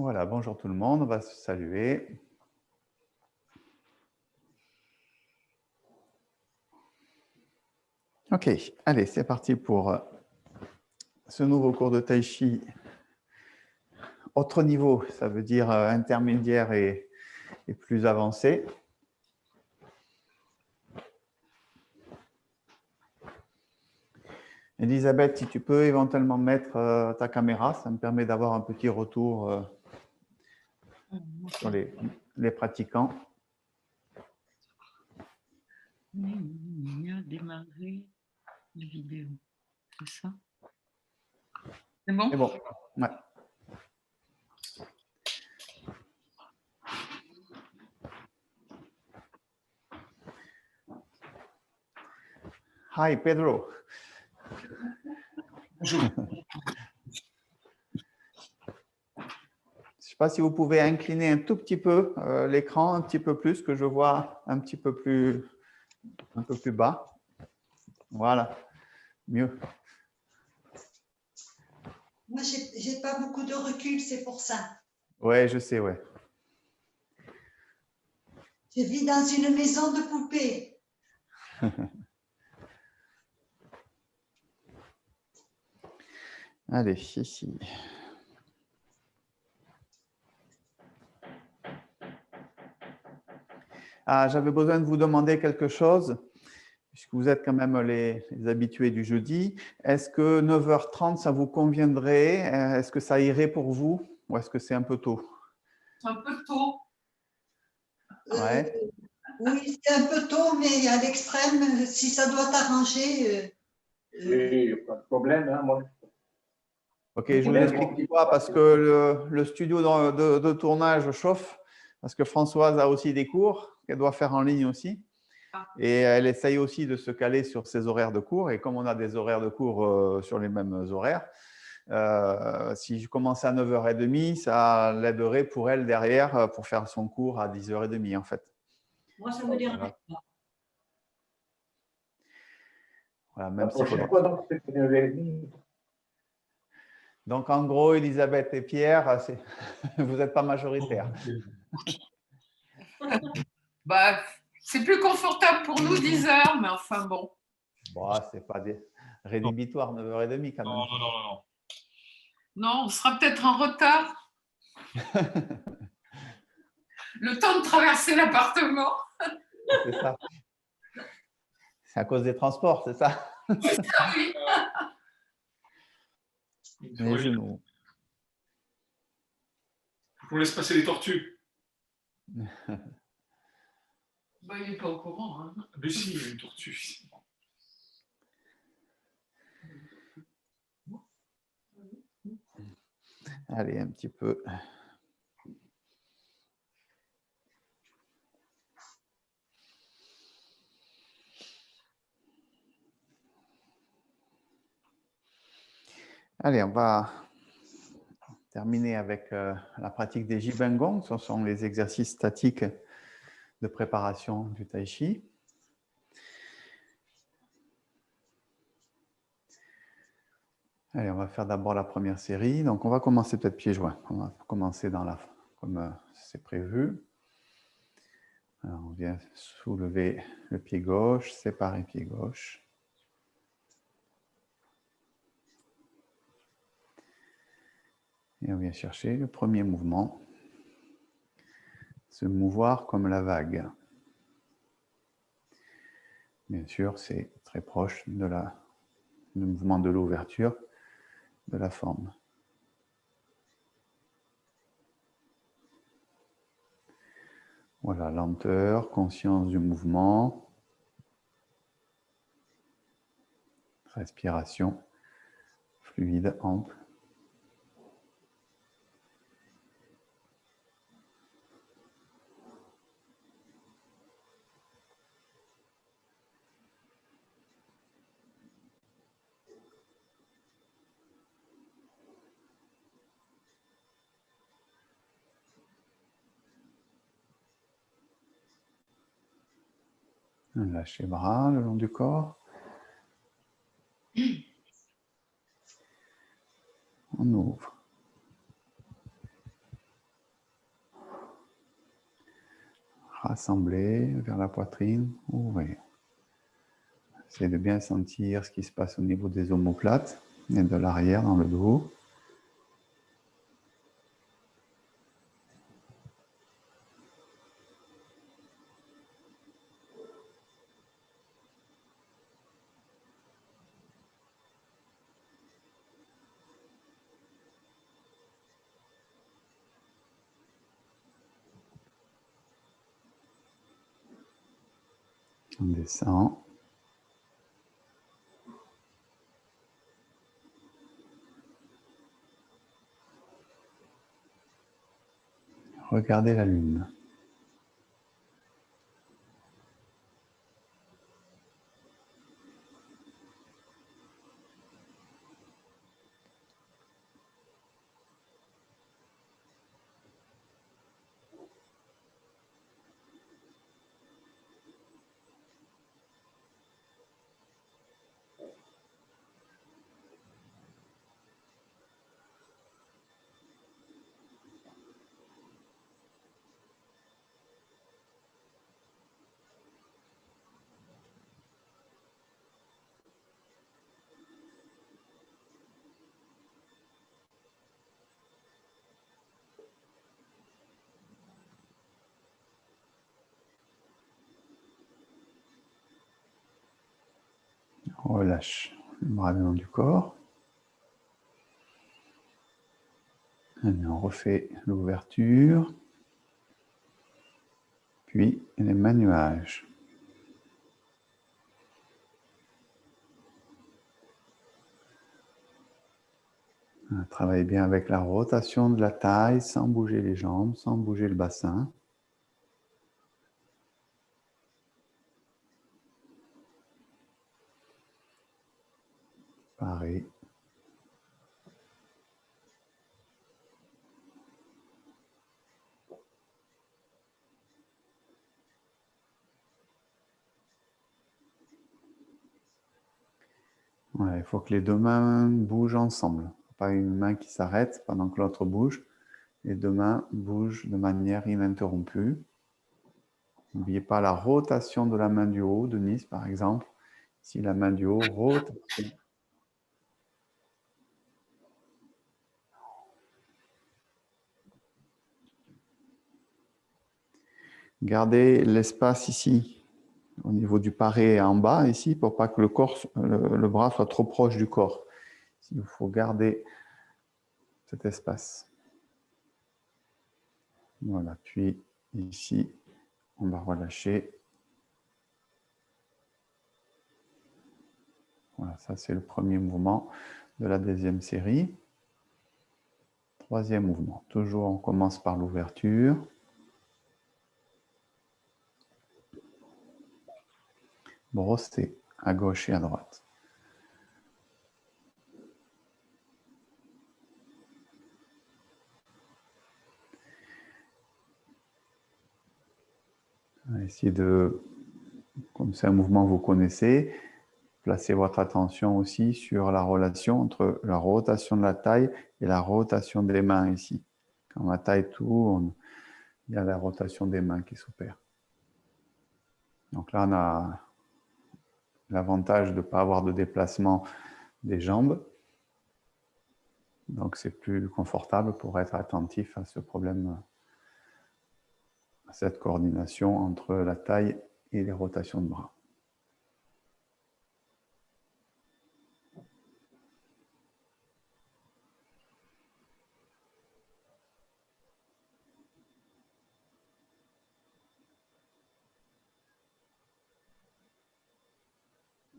Voilà, bonjour tout le monde, on va se saluer. Ok, allez, c'est parti pour ce nouveau cours de Tai Chi. Autre niveau, ça veut dire intermédiaire et plus avancé. Elisabeth, si tu peux éventuellement mettre ta caméra, ça me permet d'avoir un petit retour sur les pratiquants. Il a démarré la vidéo, c'est ça? C'est bon? C'est bon, ouais. Hi, Pedro. Bonjour. Je ne sais pas si vous pouvez incliner un tout petit peu l'écran, un petit peu plus, que je vois un peu plus bas. Voilà, mieux. Moi, j'ai pas beaucoup de recul, c'est pour ça. Ouais, je sais, ouais. Je vis dans une maison de poupées. Allez, ici. Ah, j'avais besoin de vous demander quelque chose, puisque vous êtes quand même les habitués du jeudi. Est-ce que 9h30, ça vous conviendrait? Est-ce que ça irait pour vous? Ou est-ce que c'est un peu tôt? C'est un peu tôt. Ouais. Oui, c'est un peu tôt, mais à l'extrême, si ça doit t'arranger. Oui, pas de problème. Hein, moi. Ok, je vous explique pourquoi. Parce que le studio de tournage chauffe, parce que Françoise a aussi des cours qu'elle doit faire en ligne aussi. Et elle essaye aussi de se caler sur ses horaires de cours. Et comme on a des horaires de cours sur les mêmes horaires, si je commençais à 9h30, ça l'aiderait pour elle derrière pour faire son cours à 10h30 en fait. Moi, ça me dérange pas. Voilà, même la prochaine fois, donc, c'est 9h30. Donc en gros, Elisabeth et Pierre, vous n'êtes pas majoritaires. Bah, c'est plus confortable pour nous 10 heures, mais enfin bon. Bon, c'est pas rédhibitoire 9h30 quand même. Non. Non, on sera peut-être en retard. Le temps de traverser l'appartement. C'est ça. C'est à cause des transports, c'est ça? Ah oui. Les genoux. On laisse passer les tortues. Bah, il n'est pas au courant. Hein. Mais si, il y a une tortue ici. Allez, un petit peu. Allez, on va terminer avec la pratique des Jibengong. Ce sont les exercices statiques de préparation du Tai Chi. Allez, on va faire d'abord la première série. Donc, on va commencer peut-être pieds joints. On va commencer comme c'est prévu. Alors, on vient soulever le pied gauche, séparer pied gauche. Et on vient chercher le premier mouvement. Se mouvoir comme la vague. Bien sûr, c'est très proche du mouvement de l'ouverture de la forme. Voilà, lenteur, conscience du mouvement, respiration fluide, ample. Lâchez les bras le long du corps. On ouvre. Rassembler vers la poitrine, ouvrir. Essayez de bien sentir ce qui se passe au niveau des omoplates et de l'arrière dans le dos. On descend. Regardez la lune. Relâche le bras le long du corps. Allez, on refait l'ouverture. Puis les mains nuages. Travaillez bien avec la rotation de la taille sans bouger les jambes, sans bouger le bassin. Pareil. Ouais, il faut que les deux mains bougent ensemble. Pas une main qui s'arrête pendant que l'autre bouge. Les deux mains bougent de manière ininterrompue. N'oubliez pas la rotation de la main du haut, Denise par exemple. Si la main du haut rote. Gardez l'espace ici, au niveau du paré en bas, ici, pour pas que le bras soit trop proche du corps. Il faut garder cet espace. Voilà, puis ici, on va relâcher. Voilà, ça c'est le premier mouvement de la deuxième série. Troisième mouvement, toujours on commence par l'ouverture. Brosser à gauche et à droite. Essayez de, comme c'est un mouvement que vous connaissez, placez votre attention aussi sur la relation entre la rotation de la taille et la rotation des mains ici. Quand la taille tourne, il y a la rotation des mains qui s'opère. Donc là, on a l'avantage de ne pas avoir de déplacement des jambes. Donc c'est plus confortable pour être attentif à ce problème, à cette coordination entre la taille et les rotations de bras.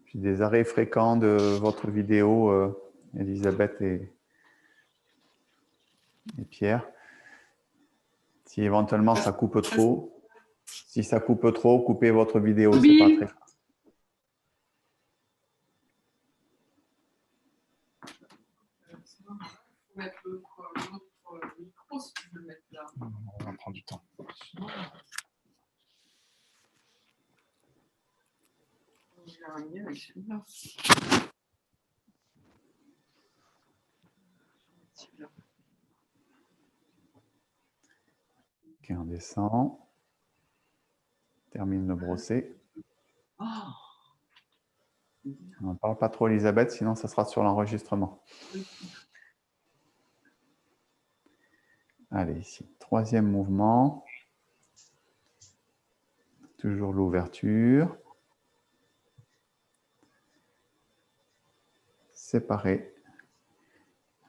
Puis des arrêts fréquents de votre vidéo, Elisabeth et Pierre. Si éventuellement ça coupe trop, si ça coupe trop, coupez votre vidéo, c'est pas très grave. Mettre l'autre micro si tu veux le mettre là. On va prendre du temps. Je vais ramener avec celui-là. Ok, on descend. termine de brosser. Oh. On n'en parle pas trop, Elisabeth, sinon ça sera sur l'enregistrement. Allez, ici, troisième mouvement. Toujours l'ouverture. Séparer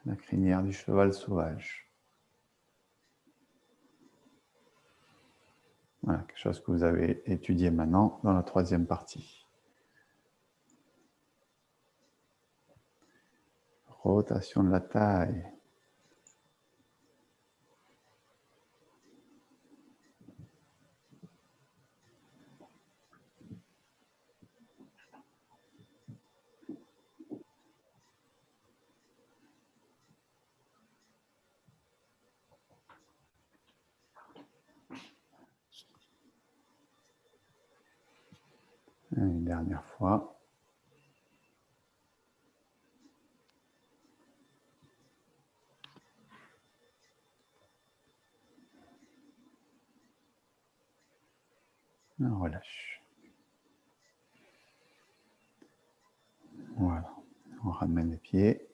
la crinière du cheval sauvage. Voilà, quelque chose que vous avez étudié maintenant dans la troisième partie. Rotation de la taille. Une dernière fois. On relâche. Voilà. On ramène les pieds.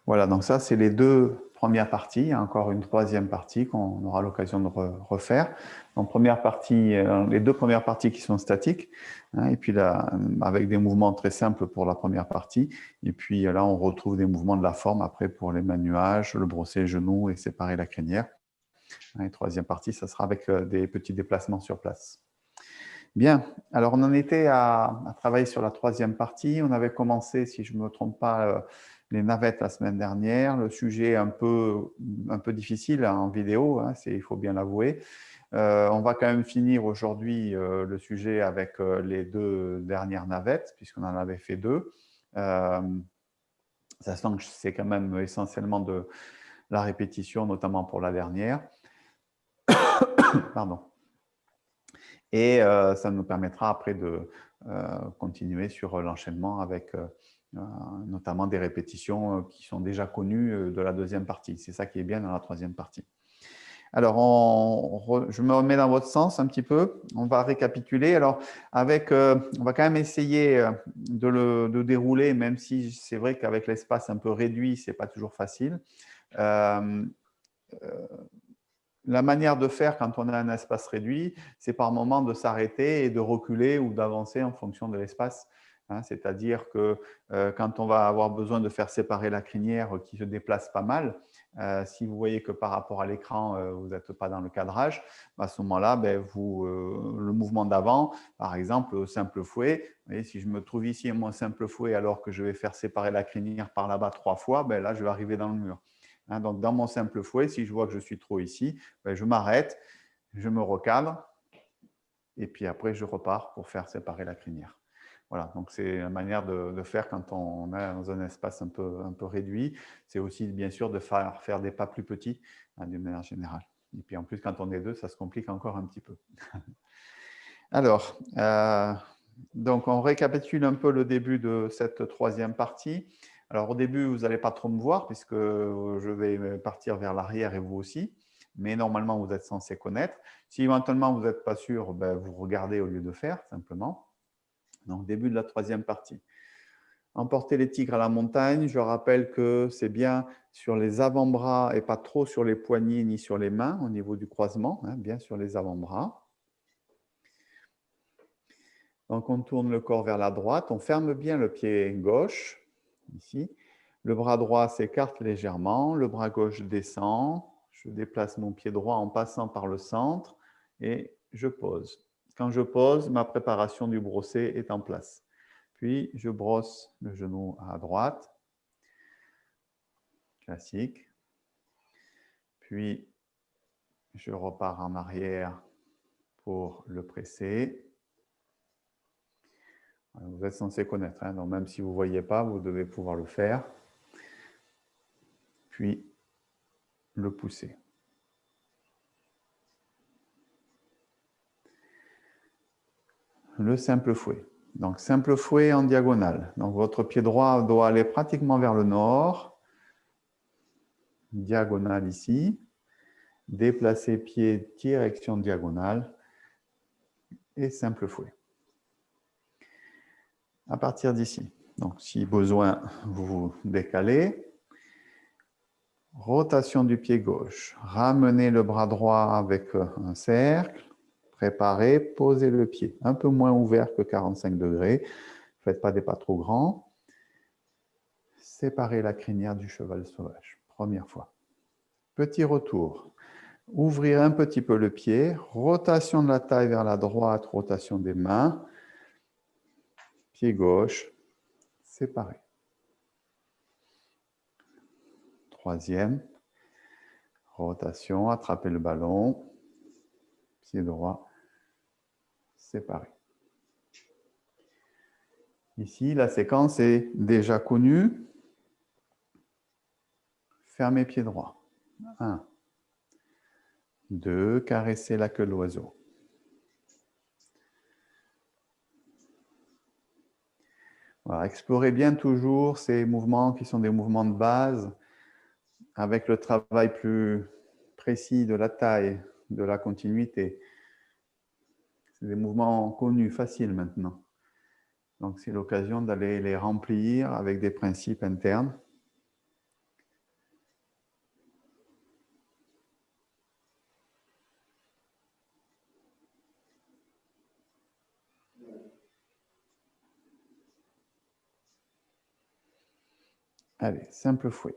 Voilà, donc ça, c'est les deux premières parties. Il y a encore une troisième partie qu'on aura l'occasion de refaire. Donc, première partie, les deux premières parties qui sont statiques, hein, et puis là, avec des mouvements très simples pour la première partie. Et puis là, on retrouve des mouvements de la forme après pour les mains nuages, le brosser les genoux et séparer la crinière. Et troisième partie, ça sera avec des petits déplacements sur place. Bien, alors on en était à travailler sur la troisième partie. On avait commencé, si je ne me trompe pas, les navettes la semaine dernière. Le sujet est un peu difficile en vidéo, hein, il faut bien l'avouer. On va quand même finir aujourd'hui le sujet avec les deux dernières navettes, puisqu'on en avait fait deux. Sachant que c'est quand même essentiellement de la répétition, notamment pour la dernière. Pardon. Et ça nous permettra après de continuer sur l'enchaînement avec notamment des répétitions qui sont déjà connues de la deuxième partie. C'est ça qui est bien dans la troisième partie. Alors, je me remets dans votre sens un petit peu. On va récapituler. Alors, on va quand même essayer de dérouler, même si c'est vrai qu'avec l'espace un peu réduit, ce n'est pas toujours facile. La manière de faire quand on a un espace réduit, c'est par moment de s'arrêter et de reculer ou d'avancer en fonction de l'espace. Hein, c'est-à-dire que quand on va avoir besoin de faire séparer la crinière qui se déplace pas mal, si vous voyez que par rapport à l'écran, vous n'êtes pas dans le cadrage, à ce moment-là, le mouvement d'avant, par exemple, au simple fouet, vous voyez, si je me trouve ici à mon simple fouet alors que je vais faire séparer la crinière par là-bas 3 fois, là, je vais arriver dans le mur. Hein, donc, dans mon simple fouet, si je vois que je suis trop ici, je m'arrête, je me recadre, et puis après, je repars pour faire séparer la crinière. Voilà, donc c'est la manière de faire quand on est dans un espace un peu réduit. C'est aussi, bien sûr, de faire des pas plus petits, hein, d'une manière générale. Et puis, en plus, quand on est deux, ça se complique encore un petit peu. Alors, donc, on récapitule un peu le début de cette troisième partie. Alors, au début, vous n'allez pas trop me voir puisque je vais partir vers l'arrière et vous aussi. Mais normalement, vous êtes censé connaître. Si éventuellement, vous n'êtes pas sûr, vous regardez au lieu de faire, simplement. Donc, début de la troisième partie. Emporter les tigres à la montagne. Je rappelle que c'est bien sur les avant-bras et pas trop sur les poignets ni sur les mains au niveau du croisement, hein, bien sur les avant-bras. Donc, on tourne le corps vers la droite. On ferme bien le pied gauche, ici. Le bras droit s'écarte légèrement. Le bras gauche descend. Je déplace mon pied droit en passant par le centre et je pose. Quand je pose, ma préparation du brosser est en place. Puis, je brosse le genou à droite. Classique. Puis, je repars en arrière pour le presser. Vous êtes censé connaître, hein, donc même si vous ne voyez pas, vous devez pouvoir le faire. Puis, le pousser. Le simple fouet. Donc, simple fouet en diagonale. Donc, votre pied droit doit aller pratiquement vers le nord. Diagonale ici. Déplacer pied, direction diagonale et simple fouet. À partir d'ici, donc si besoin, vous vous décalez. Rotation du pied gauche. Ramenez le bras droit avec un cercle. Préparez, posez le pied. Un peu moins ouvert que 45 degrés. Ne faites pas des pas trop grands. Séparez la crinière du cheval sauvage. Première fois. Petit retour. Ouvrir un petit peu le pied. Rotation de la taille vers la droite. Rotation des mains. Pied gauche. Séparé. Troisième. Rotation. Attrapez le ballon. Pied droit. Séparé. Ici, la séquence est déjà connue. Fermez pied droit. 1. 2. Caressez la queue de l'oiseau. Voilà, explorez bien toujours ces mouvements qui sont des mouvements de base avec le travail plus précis de la taille, de la continuité. C'est des mouvements connus, faciles maintenant. Donc, c'est l'occasion d'aller les remplir avec des principes internes. Allez, simple fouet.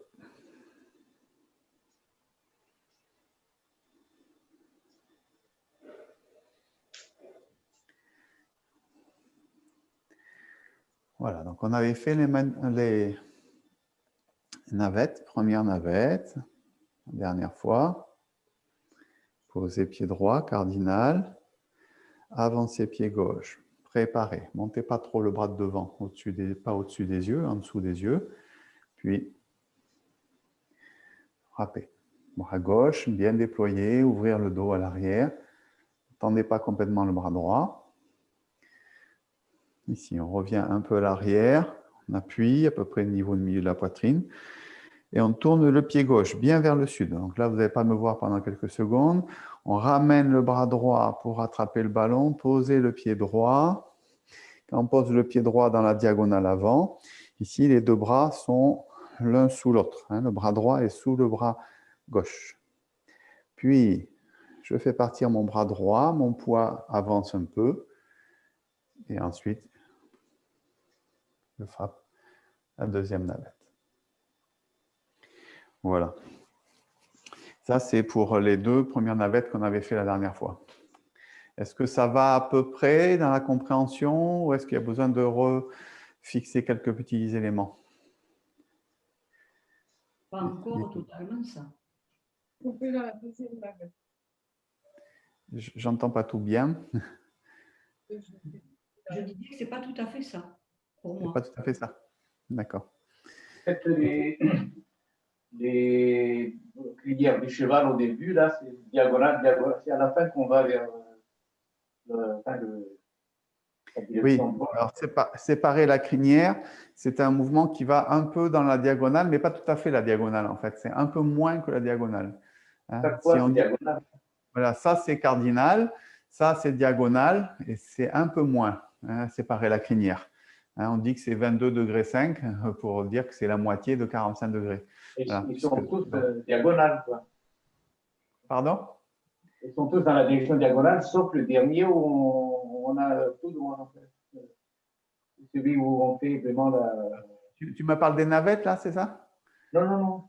Voilà, donc on avait fait les navettes, première navette, dernière fois. Posez pied droit, cardinal. Avancez pied gauche. Préparez. Montez pas trop le bras de devant, pas au-dessus des yeux, en dessous des yeux. Puis, frappez. Bras gauche, bien déployé, ouvrir le dos à l'arrière. Ne tendez pas complètement le bras droit. Ici, on revient un peu à l'arrière. On appuie à peu près au niveau du milieu de la poitrine. Et on tourne le pied gauche bien vers le sud. Donc là, vous n'allez pas me voir pendant quelques secondes. On ramène le bras droit pour attraper le ballon. Posez le pied droit. Quand on pose le pied droit dans la diagonale avant, ici, les deux bras sont l'un sous l'autre. Le bras droit est sous le bras gauche. Puis, je fais partir mon bras droit. Mon poids avance un peu. Et ensuite, je frappe la deuxième navette. Voilà. Ça, c'est pour les deux premières navettes qu'on avait fait la dernière fois. Est-ce que ça va à peu près dans la compréhension ou est-ce qu'il y a besoin de refixer quelques petits éléments? Pas encore totalement ça. On fait la deuxième navette. J'entends pas tout bien. Je disais que ce n'est pas tout à fait ça, pour C'est moi. pas tout à fait ça. D'accord. Les crinières du cheval au début, là, c'est diagonale, diagonale. C'est à la fin qu'on va vers la Oui, direction droite. alors séparer la crinière, c'est un mouvement qui va un peu dans la diagonale, mais pas tout à fait la diagonale en fait. C'est un peu moins que la diagonale. Chaque fois, c'est diagonale. Voilà, ça c'est cardinal, ça c'est diagonale et c'est un peu moins, séparer la crinière. On dit que c'est 22 degrés 5 pour dire que c'est la moitié de 45 degrés. Et Voilà, ils sont tous diagonales, quoi. Pardon? Ils sont tous dans la direction diagonale, sauf le dernier où on a tout droit, en fait. Celui où on fait vraiment la… Tu me parles des navettes, là, c'est ça? Non, non, non.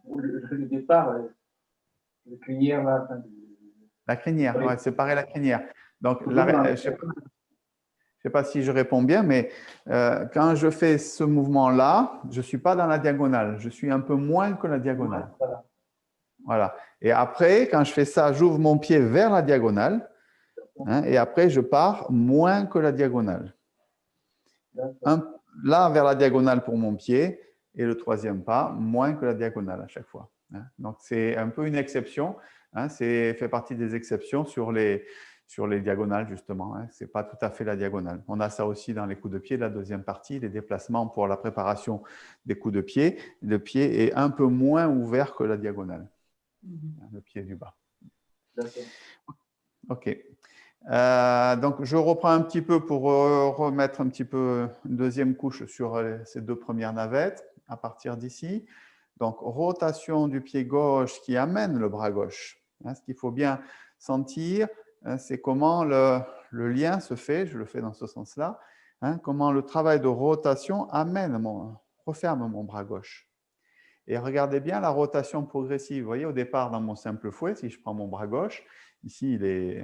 Le départ, le crinière, là. La crinière, Oui. ouais, séparer la crinière. Donc, Toujours dans la- je ne sais pas si je réponds bien, mais quand je fais ce mouvement-là, je ne suis pas dans la diagonale. Je suis un peu moins que la diagonale. Voilà. Voilà. Et après, quand je fais ça, j'ouvre mon pied vers la diagonale. Et après, je pars moins que la diagonale. Là, vers la diagonale pour mon pied. Et le troisième pas, moins que la diagonale à chaque fois. Donc, c'est un peu une exception. C'est fait partie des exceptions sur les diagonales, justement. Ce n'est pas tout à fait la diagonale. On a ça aussi dans les coups de pied, la deuxième partie, les déplacements pour la préparation des coups de pied. Le pied est un peu moins ouvert que la diagonale, le pied du bas. D'accord. OK. Donc, je reprends un petit peu pour remettre un petit peu une deuxième couche sur ces deux premières navettes à partir d'ici. Donc, rotation du pied gauche qui amène le bras gauche. Ce qu'il faut bien sentir, c'est comment le lien se fait, je le fais dans ce sens-là, comment le travail de rotation referme mon bras gauche. Et regardez bien la rotation progressive. Vous voyez, au départ, dans mon simple fouet, si je prends mon bras gauche, ici,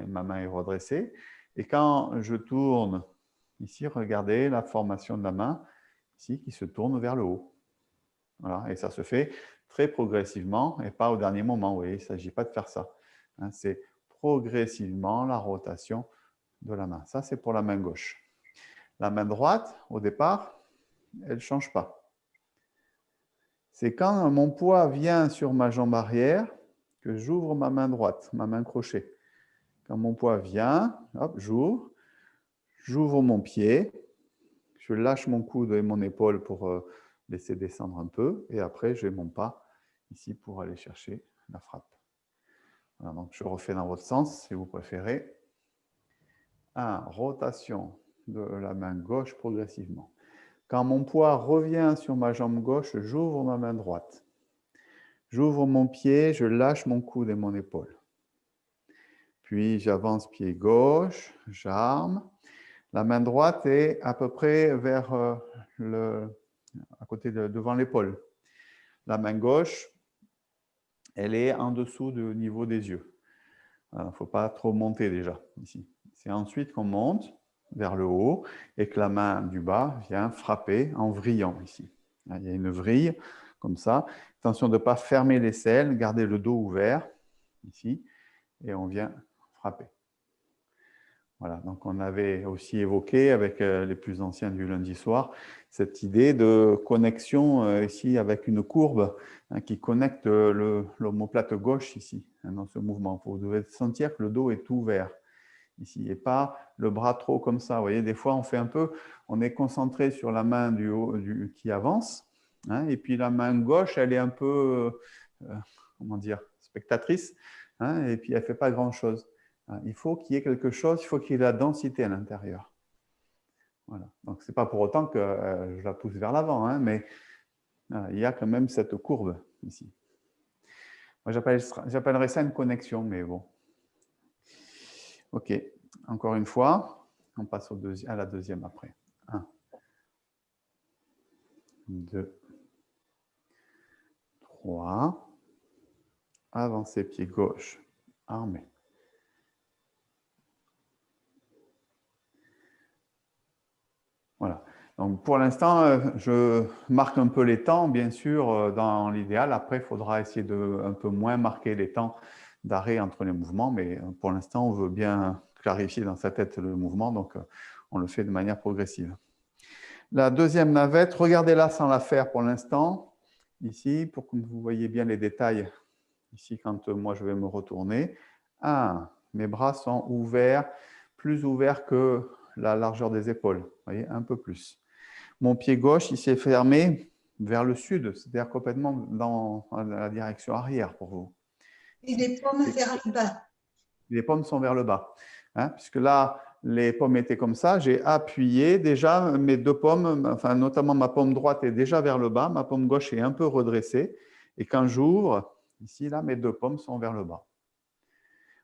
ma main est redressée. Et quand je tourne, ici, regardez la formation de la main, ici, qui se tourne vers le haut. Voilà, et ça se fait très progressivement et pas au dernier moment. Vous voyez, il ne s'agit pas de faire ça. C'est progressivement la rotation de la main. Ça, c'est pour la main gauche. La main droite, au départ, elle ne change pas. C'est quand mon poids vient sur ma jambe arrière que j'ouvre ma main droite, ma main crochet. Quand mon poids vient, hop, j'ouvre mon pied, je lâche mon coude et mon épaule pour laisser descendre un peu, et après j'ai mon pas ici pour aller chercher la frappe. Voilà, donc je refais dans votre sens si vous préférez. 1. Rotation de la main gauche progressivement. Quand mon poids revient sur ma jambe gauche, j'ouvre ma main droite. J'ouvre mon pied, je lâche mon coude et mon épaule. Puis j'avance pied gauche, j'arme. La main droite est à peu près vers à côté devant l'épaule. La main gauche, elle est en dessous du niveau des yeux. Il ne faut pas trop monter déjà ici. C'est ensuite qu'on monte vers le haut et que la main du bas vient frapper en vrillant ici. Il y a une vrille comme ça. Attention de ne pas fermer l'aisselle, garder le dos ouvert ici et on vient frapper. Voilà, donc on avait aussi évoqué avec les plus anciens du lundi soir cette idée de connexion ici avec une courbe qui connecte l'omoplate gauche ici dans ce mouvement. Vous devez sentir que le dos est ouvert ici et pas le bras trop comme ça. Vous voyez, des fois on fait un peu, on est concentré sur la main du haut qui avance et puis la main gauche elle est un peu, comment dire, spectatrice et puis elle ne fait pas grand-chose. Il faut qu'il y ait quelque chose, il faut qu'il y ait de la densité à l'intérieur. Voilà. Donc, ce n'est pas pour autant que je la pousse vers l'avant, mais il y a quand même cette courbe ici. Moi, j'appellerais ça une connexion, mais bon. OK. Encore une fois, on passe à la deuxième après. 1, 2, 3. Avancer pied gauche, armé. Voilà. Donc pour l'instant, je marque un peu les temps, bien sûr, dans l'idéal. Après, il faudra essayer de un peu moins marquer les temps d'arrêt entre les mouvements, mais pour l'instant, on veut bien clarifier dans sa tête le mouvement, donc on le fait de manière progressive. La deuxième navette, regardez-la sans la faire pour l'instant, ici, pour que vous voyez bien les détails, ici, quand moi je vais me retourner. Mes bras sont ouverts, plus ouverts que la largeur des épaules, vous voyez, un peu plus. Mon pied gauche, il s'est fermé vers le sud, c'est-à-dire complètement dans la direction arrière pour vous. Et les paumes vers le bas. Les paumes sont vers le bas, puisque là, les paumes étaient comme ça. J'ai appuyé déjà mes deux paumes, enfin notamment ma paume droite est déjà vers le bas, ma paume gauche est un peu redressée. Et quand j'ouvre, ici, là, mes deux paumes sont vers le bas.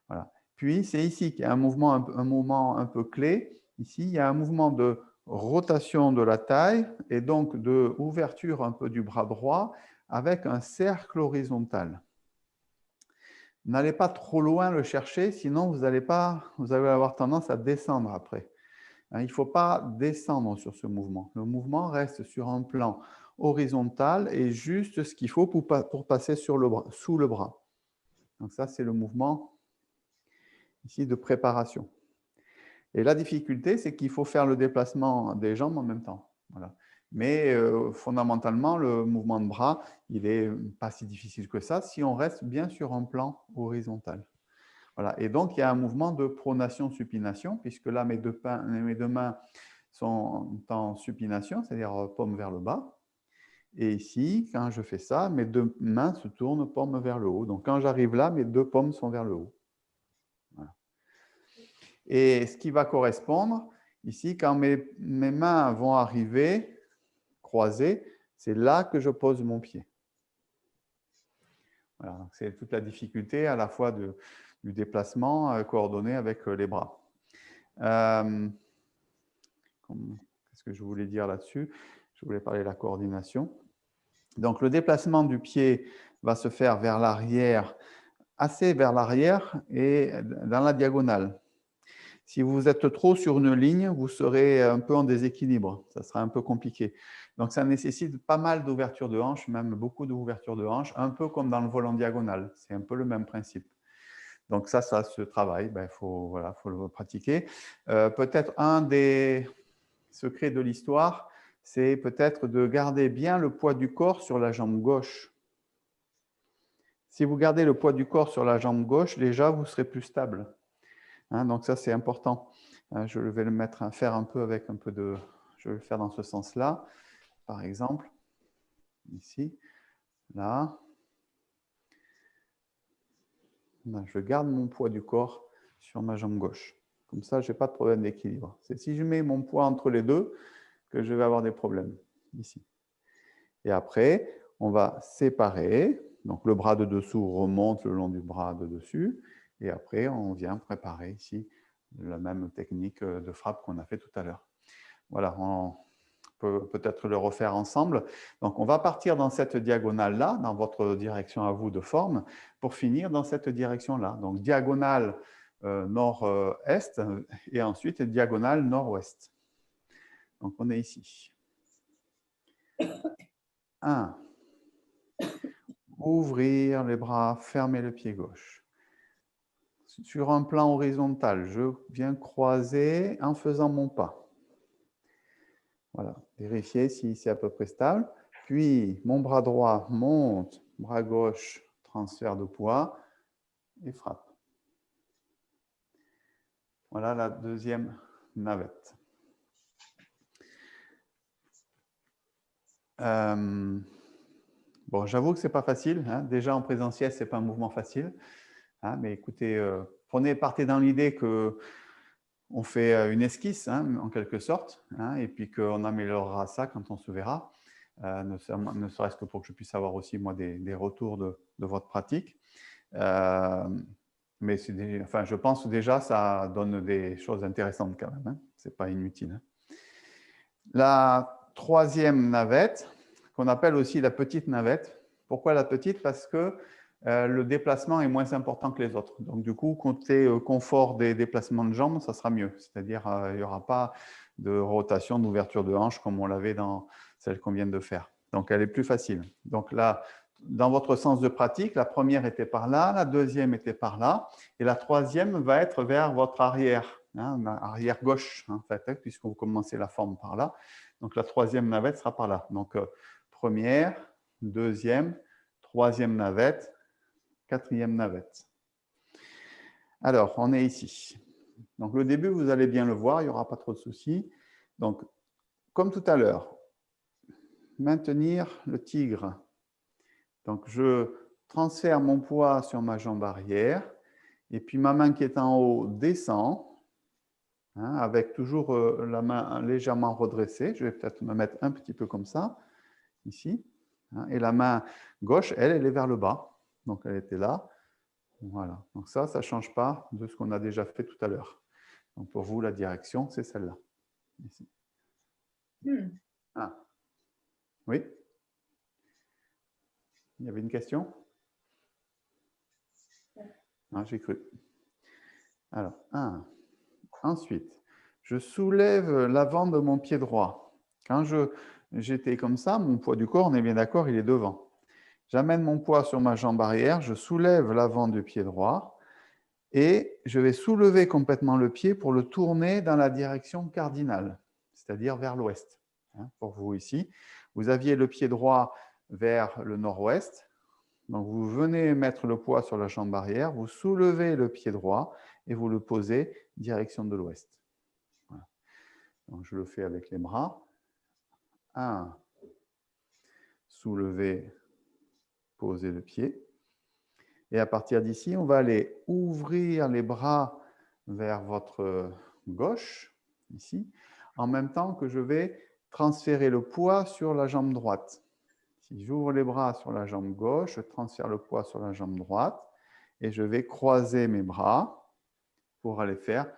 Voilà. Puis, c'est ici qu'il y a un mouvement un peu clé. Ici, il y a un mouvement de rotation de la taille et donc de ouverture un peu du bras droit avec un cercle horizontal. N'allez pas trop loin le chercher, sinon vous allez avoir tendance à descendre après. Il ne faut pas descendre sur ce mouvement. Le mouvement reste sur un plan horizontal et juste ce qu'il faut pour passer sous le bras. Donc ça, c'est le mouvement ici de préparation. Et la difficulté, c'est qu'il faut faire le déplacement des jambes en même temps. Voilà. Mais fondamentalement, le mouvement de bras, il n'est pas si difficile que ça si on reste bien sur un plan horizontal. Voilà. Et donc, il y a un mouvement de pronation-supination, puisque là, mes deux mains sont en supination, c'est-à-dire paume vers le bas. Et ici, quand je fais ça, mes deux mains se tournent paume vers le haut. Donc, quand j'arrive là, mes deux paumes sont vers le haut. Et ce qui va correspondre, ici, quand mes mains vont arriver croisées, c'est là que je pose mon pied. Voilà, c'est toute la difficulté à la fois du déplacement coordonné avec les bras. Qu'est-ce que je voulais dire là-dessus? Je voulais parler de la coordination. Donc, le déplacement du pied va se faire vers l'arrière, assez vers l'arrière et dans la diagonale. Si vous êtes trop sur une ligne, vous serez un peu en déséquilibre. Ça sera un peu compliqué. Donc, ça nécessite pas mal d'ouverture de hanche, même beaucoup d'ouverture de hanche, un peu comme dans le vol en diagonale. C'est un peu le même principe. Donc, ça se travaille. Il faut le pratiquer. Peut-être un des secrets de l'histoire, c'est peut-être de garder bien le poids du corps sur la jambe gauche. Si vous gardez le poids du corps sur la jambe gauche, déjà, vous serez plus stable. Donc ça, c'est important. Je vais le mettre à faire un peu avec un peu de... Je vais le faire dans ce sens-là, par exemple. Ici, là. Je garde mon poids du corps sur ma jambe gauche. Comme ça, je n'ai pas de problème d'équilibre. C'est si je mets mon poids entre les deux que je vais avoir des problèmes. Ici. Et après, on va séparer. Donc, le bras de dessous remonte le long du bras de dessus. Et après, on vient préparer ici la même technique de frappe qu'on a fait tout à l'heure. Voilà, on peut peut-être le refaire ensemble. Donc, on va partir dans cette diagonale-là, dans votre direction à vous de forme, pour finir dans cette direction-là. Donc, diagonale nord-est et ensuite diagonale nord-ouest. Donc, on est ici. 1. Ouvrir les bras, fermer le pied gauche. Sur un plan horizontal, je viens croiser en faisant mon pas. Voilà, vérifiez si c'est à peu près stable. Puis, mon bras droit monte, bras gauche, transfert de poids et frappe. Voilà la deuxième navette. Bon, j'avoue que ce n'est pas facile. Déjà, en présentiel, ce n'est pas un mouvement facile. Mais écoutez, partez dans l'idée que on fait une esquisse, en quelque sorte, et puis qu'on améliorera ça quand on se verra, ne serait-ce que pour que je puisse avoir aussi, moi, des retours de votre pratique. Mais je pense déjà ça donne des choses intéressantes quand même. Ce n'est pas inutile. La troisième navette, qu'on appelle aussi la petite navette. Pourquoi la petite? Parce que le déplacement est moins important que les autres. Donc, du coup, côté confort des déplacements de jambes, ça sera mieux. C'est-à-dire, il n'y aura pas de rotation, d'ouverture de hanche comme on l'avait dans celle qu'on vient de faire. Donc, elle est plus facile. Donc, là, dans votre sens de pratique, la première était par là, la deuxième était par là, et la troisième va être vers votre arrière, arrière gauche, en fait, puisque vous commencez la forme par là. Donc, la troisième navette sera par là. Donc, première, deuxième, troisième navette, quatrième navette. Alors, on est ici. Donc, le début, vous allez bien le voir, il n'y aura pas trop de soucis. Donc, comme tout à l'heure, maintenir le tigre. Donc, je transfère mon poids sur ma jambe arrière, et puis ma main qui est en haut descend, avec toujours la main légèrement redressée. Je vais peut-être me mettre un petit peu comme ça, ici. Et la main gauche, elle est vers le bas. Donc, elle était là. Voilà. Donc, ça ne change pas de ce qu'on a déjà fait tout à l'heure. Donc, pour vous, la direction, c'est celle-là. Ici. Oui? Il y avait une question? J'ai cru. Alors, 1. Ensuite, je soulève l'avant de mon pied droit. Quand j'étais comme ça, mon poids du corps, on est bien d'accord, il est devant. J'amène mon poids sur ma jambe arrière, je soulève l'avant du pied droit et je vais soulever complètement le pied pour le tourner dans la direction cardinale, c'est-à-dire vers l'ouest. Pour vous ici, vous aviez le pied droit vers le nord-ouest. Donc, vous venez mettre le poids sur la jambe arrière, vous soulevez le pied droit et vous le posez direction de l'ouest. Voilà. Donc, je le fais avec les bras. 1, soulever, poser le pied. Et à partir d'ici, on va aller ouvrir les bras vers votre gauche, ici, en même temps que je vais transférer le poids sur la jambe droite. Si j'ouvre les bras sur la jambe gauche, je transfère le poids sur la jambe droite et je vais croiser mes bras pour aller faire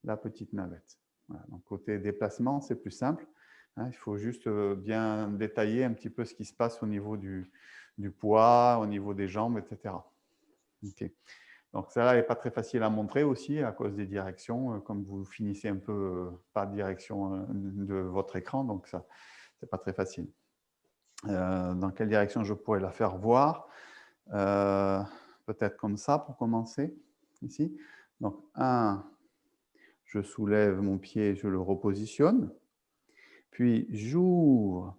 la petite navette. Voilà, donc côté déplacement, c'est plus simple. Il faut juste bien détailler un petit peu ce qui se passe au niveau du poids, au niveau des jambes, etc. Okay. Donc ça n'est pas très facile à montrer aussi à cause des directions, comme vous finissez un peu par direction de votre écran, donc ça, c'est pas très facile. Dans quelle direction je pourrais la faire voir? Peut-être comme ça pour commencer, ici. Donc 1, je soulève mon pied, je le repositionne. Puis j'ouvre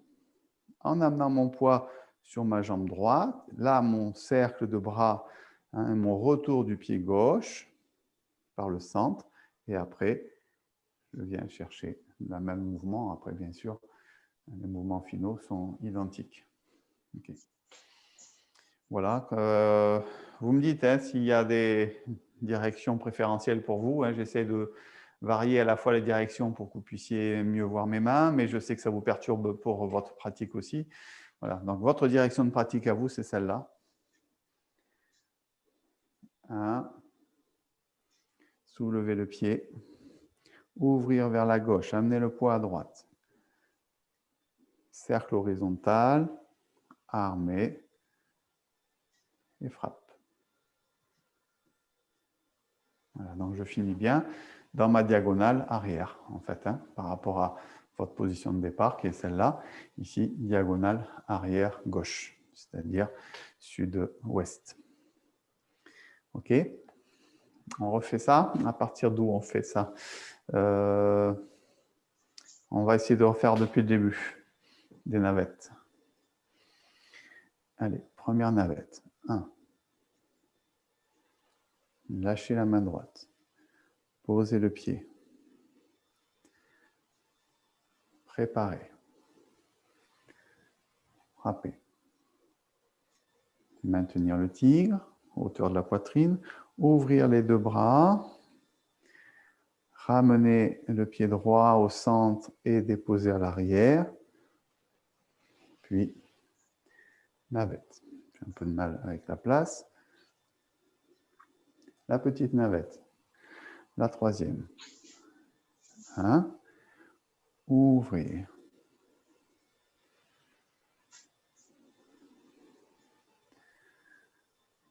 en amenant mon poids sur ma jambe droite. Là, mon cercle de bras, mon retour du pied gauche par le centre. Et après, je viens chercher le même mouvement. Après, bien sûr, les mouvements finaux sont identiques. Okay. Voilà. Vous me dites s'il y a des directions préférentielles pour vous. J'essaie de varier à la fois les directions pour que vous puissiez mieux voir mes mains, mais je sais que ça vous perturbe pour votre pratique aussi. Voilà. Donc, votre direction de pratique à vous, c'est celle-là. 1. Soulevez le pied. Ouvrir vers la gauche. Amener le poids à droite. Cercle horizontal. Armé. Et frappe. Voilà, donc je finis bien dans ma diagonale arrière, en fait, par rapport à votre position de départ, qui est celle-là. Ici, diagonale arrière gauche, c'est-à-dire sud-ouest. OK. On refait ça. À partir d'où on fait ça? On va essayer de refaire depuis le début des navettes. Allez, première navette. 1. Lâchez la main droite. Posez le pied. Préparez. Frappez. Maintenir le tigre, hauteur de la poitrine. Ouvrir les deux bras. Ramener le pied droit au centre et déposer à l'arrière. Puis, navette. J'ai un peu de mal avec la place. La petite navette. La troisième. 1. Ouvrir.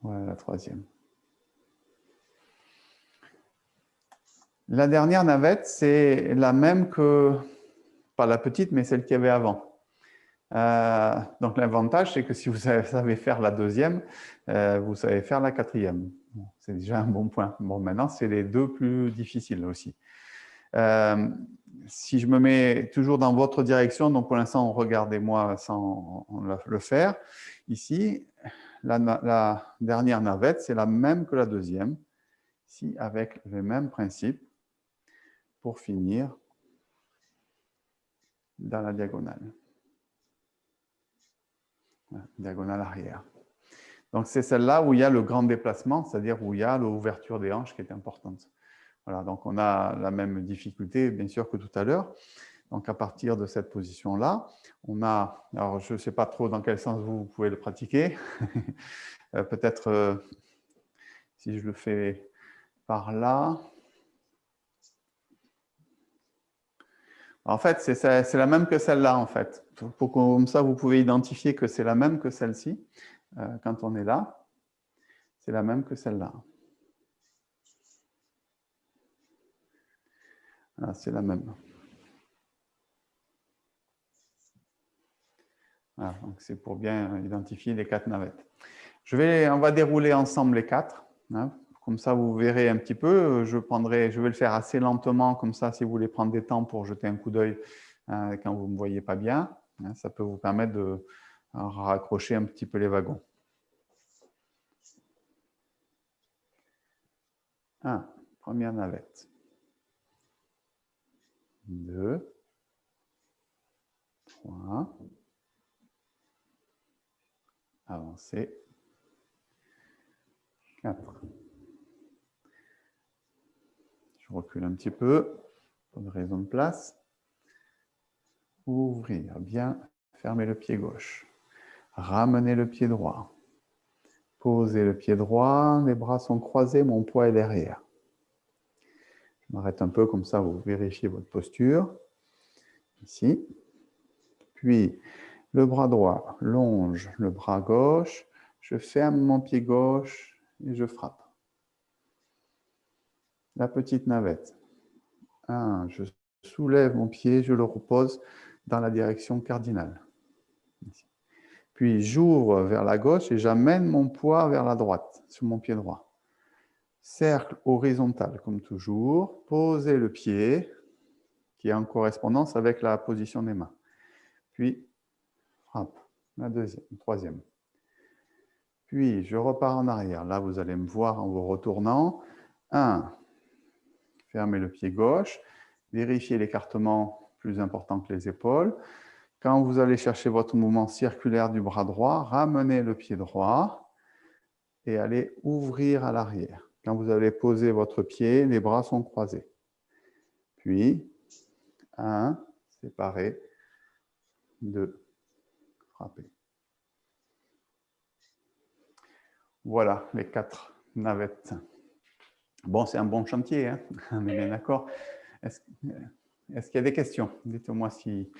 Voilà la troisième. La dernière navette, c'est la même que, pas la petite, mais celle qu'il y avait avant. Donc l'avantage, c'est que si vous savez faire la deuxième, vous savez faire la quatrième. Bon, c'est déjà un bon point. Bon, maintenant, c'est les deux plus difficiles aussi. Si je me mets toujours dans votre direction, donc pour l'instant, regardez-moi sans le faire. Ici, la dernière navette, c'est la même que la deuxième, ici avec les mêmes principes pour finir dans la diagonale. Voilà, diagonale arrière. Donc c'est celle-là où il y a le grand déplacement, c'est-à-dire où il y a l'ouverture des hanches qui est importante. Voilà, donc on a la même difficulté, bien sûr, que tout à l'heure. Donc à partir de cette position-là, on a, alors je ne sais pas trop dans quel sens vous pouvez le pratiquer, peut-être si je le fais par là. En fait, c'est la même que celle-là, en fait. Pour comme ça, vous pouvez identifier que c'est la même que celle-ci. Quand on est là, c'est la même que celle-là. Voilà, c'est la même. Voilà, donc c'est pour bien identifier les 4 navettes. On va dérouler ensemble les 4. Comme ça, vous verrez un petit peu. Je vais le faire assez lentement, comme ça, si vous voulez prendre des temps pour jeter un coup d'œil quand vous ne me voyez pas bien, ça peut vous permettre de raccrocher un petit peu les wagons. 1. Première navette. 2. 3. Avancez. 4. recule un petit peu, pas de raison de place. Ouvrir, bien, fermez le pied gauche. Ramenez le pied droit. Posez le pied droit, les bras sont croisés, mon poids est derrière. Je m'arrête un peu, comme ça vous vérifiez votre posture. Ici. Puis, le bras droit longe le bras gauche, je ferme mon pied gauche et je frappe. La petite navette. 1, je soulève mon pied, je le repose dans la direction cardinale. Ici. Puis j'ouvre vers la gauche et j'amène mon poids vers la droite, sur mon pied droit. Cercle horizontal, comme toujours. Posez le pied, qui est en correspondance avec la position des mains. Puis, frappe. La deuxième, troisième. Puis, je repars en arrière. Là, vous allez me voir en vous retournant. 1. Fermez le pied gauche. Vérifiez l'écartement plus important que les épaules. Quand vous allez chercher votre mouvement circulaire du bras droit, ramenez le pied droit et allez ouvrir à l'arrière. Quand vous allez poser votre pied, les bras sont croisés. Puis, 1, séparé, 2, frappez. Voilà les 4 navettes. Bon, c'est un bon chantier, hein, on est bien d'accord. Est-ce qu'il y a des questions? Dites-moi s'il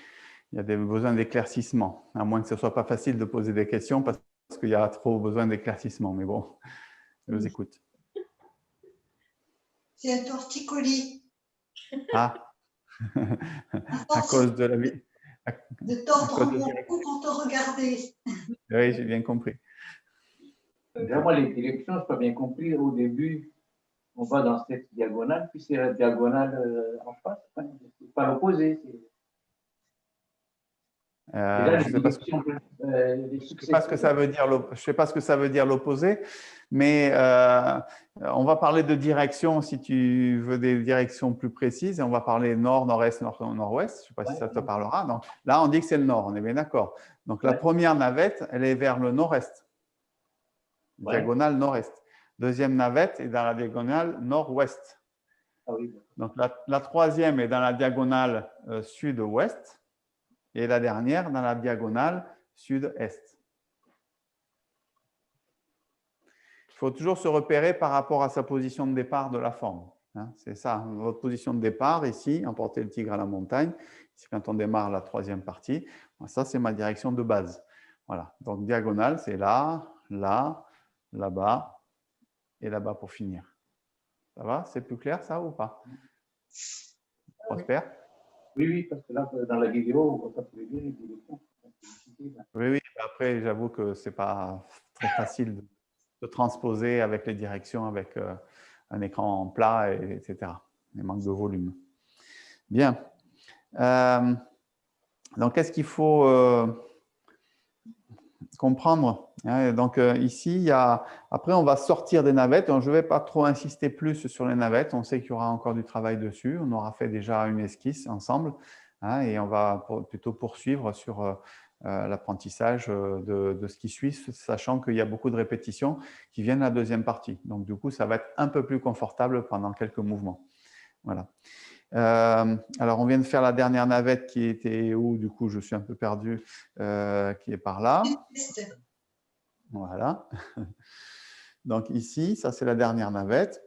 y a besoin d'éclaircissement, à moins que ce ne soit pas facile de poser des questions parce qu'il y a trop besoin d'éclaircissement, mais bon, je vous écoute. C'est un torticolis. Ah, à cause de la vie. De tordre mon cou pour te regarder. Oui, j'ai bien compris. Déjà, moi, les directions, je n'ai pas bien compris. Au début, on va dans cette diagonale, puis c'est la diagonale en face. Enfin, c'est pas l'opposé. Je ne sais pas ce que ça veut dire. Je sais pas ce que ça veut dire l'opposé, mais on va parler de direction si tu veux des directions plus précises. Et on va parler nord, nord-est, nord-ouest. Je ne sais pas si ça te parlera. Donc là, on dit que c'est le nord. On est bien d'accord. Donc la première navette, elle est vers le nord-est, diagonale nord-est. Deuxième navette est dans la diagonale nord-ouest. Ah oui. Donc la troisième est dans la diagonale sud-ouest. Et la dernière dans la diagonale sud-est. Il faut toujours se repérer par rapport à sa position de départ de la forme. Hein, c'est ça, votre position de départ ici, emporter le tigre à la montagne. C'est quand on démarre la troisième partie. Ça, c'est ma direction de base. Voilà. Donc, diagonale, c'est là, là, là-bas et là-bas pour finir. Ça va? C'est plus clair, ça, ou pas? Prosper? Oui, parce que là, dans la vidéo, on voit pas tous les deux les directions. Oui, après, j'avoue que ce n'est pas très facile de transposer avec les directions, avec un écran plat, etc. Il manque de volume. Bien. Donc, qu'est-ce qu'il faut comprendre? Donc, ici, après, on va sortir des navettes. Donc, je ne vais pas trop insister plus sur les navettes. On sait qu'il y aura encore du travail dessus. On aura fait déjà une esquisse ensemble. Et on va plutôt poursuivre sur l'apprentissage de ce qui suit, sachant qu'il y a beaucoup de répétitions qui viennent de la deuxième partie. Donc, du coup, ça va être un peu plus confortable pendant quelques mouvements. Voilà. Alors, on vient de faire la dernière navette qui était où? Du coup, je suis un peu perdu, qui est par là. Voilà. Donc, ici, ça, c'est la dernière navette.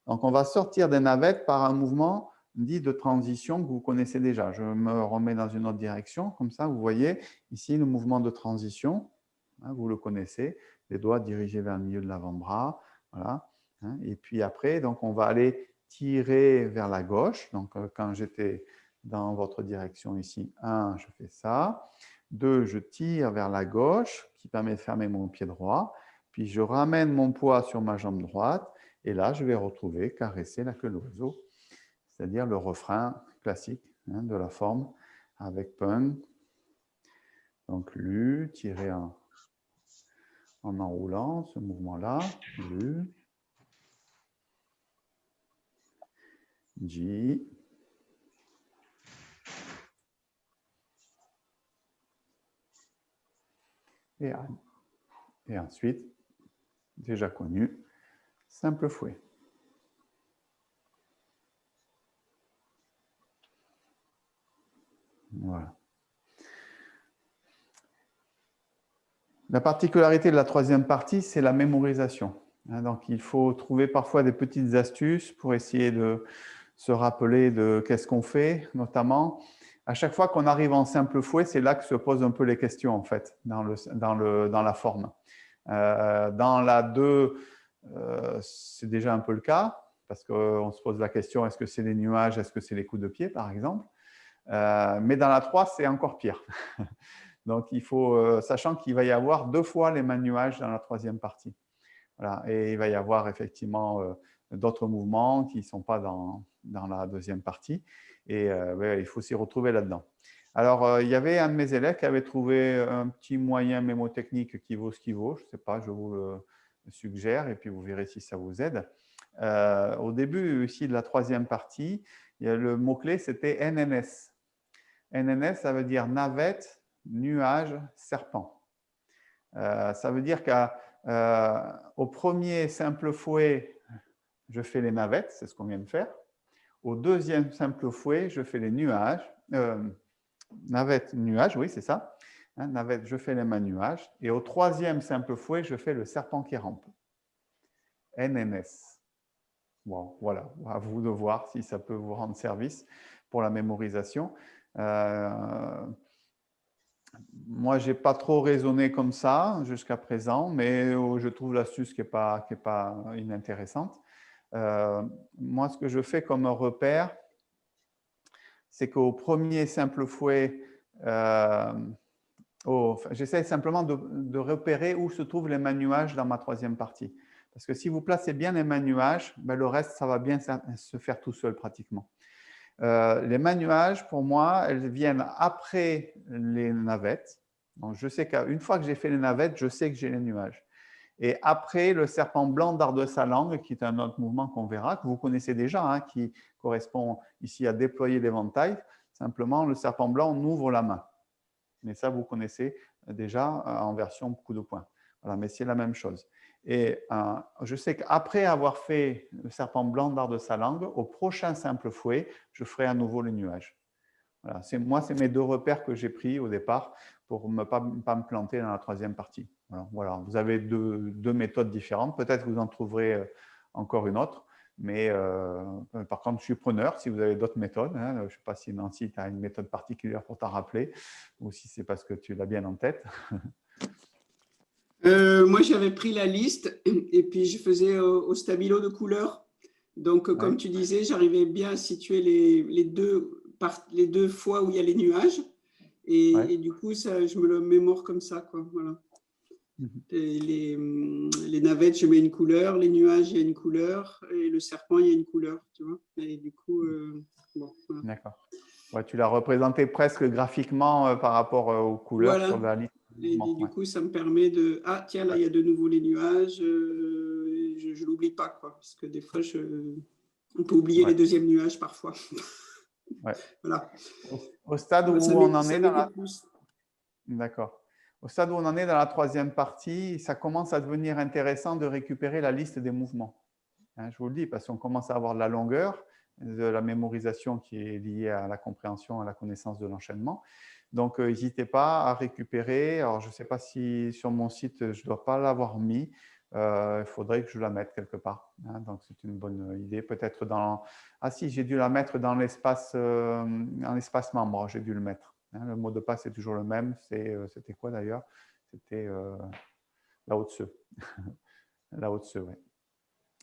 Donc, on va sortir des navettes par un mouvement dit de transition que vous connaissez déjà. Je me remets dans une autre direction, comme ça, vous voyez ici le mouvement de transition, hein, vous le connaissez, les doigts dirigés vers le milieu de l'avant-bras, voilà. Hein, et puis après, donc, on va aller tirer vers la gauche. Donc, quand j'étais dans votre direction ici, 1, je fais ça. 2, je tire vers la gauche, qui permet de fermer mon pied droit. Puis, je ramène mon poids sur ma jambe droite. Et là, je vais retrouver caresser la queue de l'oiseau, c'est-à-dire le refrain classique, hein, de la forme avec pun. Donc, lu, tirer en enroulant ce mouvement-là. Lu, ji. Et ensuite, déjà connu, simple fouet. Voilà. La particularité de la troisième partie, c'est la mémorisation. Donc, il faut trouver parfois des petites astuces pour essayer de se rappeler de qu'est-ce qu'on fait, notamment. À chaque fois qu'on arrive en simple fouet, c'est là que se posent un peu les questions, en fait, dans la forme. Dans la 2, c'est déjà un peu le cas, parce qu'on se pose la question, est-ce que c'est les nuages, est-ce que c'est les coups de pied, par exemple. Mais dans la 3, c'est encore pire. Donc, il faut, sachant qu'il va y avoir 2 fois les mêmes nuages dans la troisième partie. Voilà. Et il va y avoir effectivement d'autres mouvements qui ne sont pas dans la deuxième partie. Et il faut s'y retrouver là-dedans. Alors, il y avait un de mes élèves qui avait trouvé un petit moyen mémotechnique qui vaut ce qu'il vaut. Je ne sais pas, je vous le suggère et puis vous verrez si ça vous aide. Au début ici de la troisième partie, il y a le mot-clé, c'était NNS. NNS, ça veut dire navette, nuage, serpent. Ça veut dire qu'au premier simple fouet, je fais les navettes, c'est ce qu'on vient de faire. Au deuxième simple fouet, je fais les nuages. Navette, nuage, oui, c'est ça. Navette, je fais les mains nuages. Et au troisième simple fouet, je fais le serpent qui rampe. NNS. Bon, voilà, à vous de voir si ça peut vous rendre service pour la mémorisation. Moi, je n'ai pas trop raisonné comme ça jusqu'à présent, mais je trouve l'astuce qui n'est pas inintéressante. Moi, ce que je fais comme repère, c'est qu'au premier simple fouet, j'essaie simplement de repérer où se trouvent les mains nuages dans ma troisième partie. Parce que si vous placez bien les mains nuages, ben le reste, ça va bien se faire tout seul pratiquement. Les mains nuages, pour moi, elles viennent après les navettes. Donc, je sais qu'une fois que j'ai fait les navettes, je sais que j'ai les nuages. Et après, le serpent blanc darde sa langue, qui est un autre mouvement qu'on verra, que vous connaissez déjà, hein, qui correspond ici à déployer l'éventail. Simplement, le serpent blanc, on ouvre la main. Mais ça, vous connaissez déjà en version coup de poing. Voilà, mais c'est la même chose. Et je sais qu'après avoir fait le serpent blanc darde sa langue, au prochain simple fouet, je ferai à nouveau le nuage. Voilà, moi, c'est mes 2 repères que j'ai pris au départ pour ne pas me planter dans la troisième partie. Voilà. Vous avez deux méthodes différentes. Peut-être que vous en trouverez encore une autre. Mais par contre, je suis preneur si vous avez d'autres méthodes. Hein. Je ne sais pas si Nancy, tu as une méthode particulière pour t'en rappeler ou si c'est parce que tu l'as bien en tête. Moi, j'avais pris la liste et puis je faisais au stabilo de couleurs. Donc, comme tu disais, j'arrivais bien à situer les deux fois où il y a les nuages. Et du coup, ça, je me le mémore comme ça, quoi. Voilà. Les navettes, je mets une couleur. Les nuages, il y a une couleur. Et le serpent, il y a une couleur, tu vois. Et du coup, bon, voilà. D'accord. Ouais, tu l'as représenté presque graphiquement par rapport aux couleurs voilà. Sur la liste. Et du coup, ça me permet de… Ah, tiens, là, il y a de nouveau les nuages. Je ne l'oublie pas, quoi. Parce que des fois, on peut oublier les deuxièmes nuages parfois. Voilà. Au stade où on en est dans la… D'accord. Au stade où on en est dans la troisième partie, ça commence à devenir intéressant de récupérer la liste des mouvements. Hein, je vous le dis, parce qu'on commence à avoir de la longueur, de la mémorisation qui est liée à la compréhension, à la connaissance de l'enchaînement. Donc, n'hésitez pas à récupérer. Alors, je ne sais pas si sur mon site, je ne dois pas l'avoir mis. Il faudrait que je la mette quelque part. Hein, donc, c'est une bonne idée. Peut-être dans… Ah si, j'ai dû la mettre dans l'espace membre. J'ai dû le mettre. Hein, le mot de passe est toujours le même. C'était quoi d'ailleurs? C'était là-haut-dessus. Là-haut-dessus, oui.